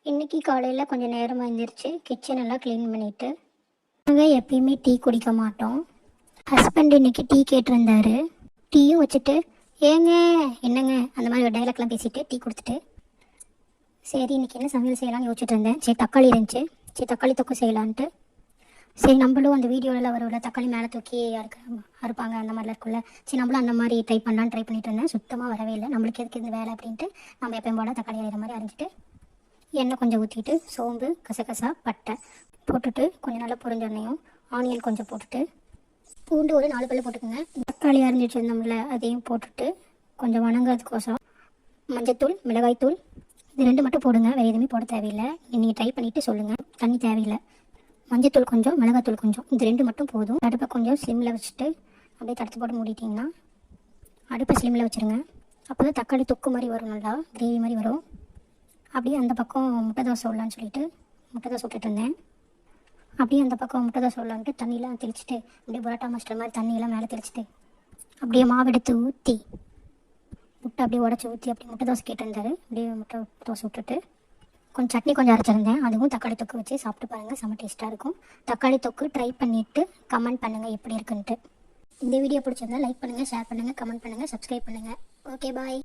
இன்றைக்கி காலையில் கொஞ்சம் நேரமாக எழுந்திரிச்சு கிச்சன் எல்லாம் க்ளீன் பண்ணிவிட்டு நாங்கள் எப்பயுமே டீ குடிக்க மாட்டோம். ஹஸ்பண்ட் இன்றைக்கி டீ கேட்டிருந்தாரு. டீயும் வச்சுட்டு ஏங்க என்னங்க அந்த மாதிரி ஒரு டைலாக்லாம் பேசிவிட்டு டீ கொடுத்துட்டு சரி இன்றைக்கி என்ன சமையல் செய்யலாம்னு யோசிச்சுட்டு இருந்தேன். சரி தக்காளி இருந்துச்சு, சரி தக்காளி தொக்கு செய்யலான்ட்டு. சரி நம்மளும் அந்த வீடியோவில் வரும்ல தக்காளி மேலே தூக்கி அறுப்பாங்க அந்த மாதிரிலாம் இருக்குல்ல. சரி நம்மளும் அந்த மாதிரி ட்ரை பண்ணிட்டு இருந்தேன். சுத்தமாக வரவே இல்லை. நம்மளுக்கு எதுக்கு இந்த வேலை அப்படின்ட்டு நம்ம எப்பயும் போல தக்காளி அரைகிற மாதிரி அரைஞ்சிட்டு எண்ணெய் கொஞ்சம் ஊற்றிட்டு சோம்பு கசகசா பட்டை போட்டுட்டு கொஞ்சம் நல்லா பொரிஞ்ச எண்ணெயும் ஆனியன் கொஞ்சம் போட்டுட்டு பூண்டு ஒரு 4 பல்லு போட்டுக்கோங்க. தக்காளி அரைஞ்சி வச்சுருந்தோம்ல அதையும் போட்டுட்டு கொஞ்சம் வணங்கிறதுக்கோசம் மஞ்சத்தூள் மிளகாய்த்தூள் இது 2 மட்டும் போடுங்க. வேறு எதுவுமே போட தேவையில்லை. நீங்கள் ட்ரை பண்ணிவிட்டு சொல்லுங்கள். தண்ணி தேவையில்லை. மஞ்சத்தூள் கொஞ்சம் மிளகாத்தூள் கொஞ்சம் இது 2 மட்டும் போதும். அடுப்பை கொஞ்சம் ஸ்லிம்மில் வச்சுட்டு அப்படியே தடுத்து போட்டு மூடிட்டிங்கன்னா அடுப்பை ஸ்லிம்மில் வச்சுருங்க. அப்போ தான் தக்காளி தொக்கு மாதிரி வரும், நல்லா கிரேவி மாதிரி வரும். அப்படியே அந்த பக்கம் முட்டை தோசை விடலான்னு சொல்லிட்டு முட்டை தோசை விட்டுட்டு இருந்தேன். அப்படியே அந்த பக்கம் முட்டை தோசை விடலான்ட்டு தண்ணியெலாம் தெளிச்சுட்டு அப்படியே பரோட்டா மாஸ்டர் மாதிரி தண்ணியெல்லாம் மேலே தெளிச்சுட்டு அப்படியே மாவெடுத்து ஊற்றி முட்டை அப்படியே உடச்சி ஊற்றி அப்படியே முட்டை தோசை கேட்டிருந்தாரு. அப்படியே முட்டை தோசை விட்டுட்டு கொஞ்சம் சட்னி கொஞ்சம் அரைச்சிருந்தேன். அதுவும் தக்காளி தொக்கு வச்சு சாப்பிட்டு பாருங்கள், செம்ம டேஸ்ட்டாக இருக்கும். தக்காளி தொக்கு ட்ரை பண்ணிவிட்டு கமெண்ட் பண்ணுங்கள் எப்படி இருக்குன்ட்டு. இந்த வீடியோ பிடிச்சிருந்தா லைக் பண்ணுங்கள், ஷேர் பண்ணுங்கள், கமெண்ட் பண்ணுங்கள், சப்ஸ்கிரைப் பண்ணுங்கள். Okay bye.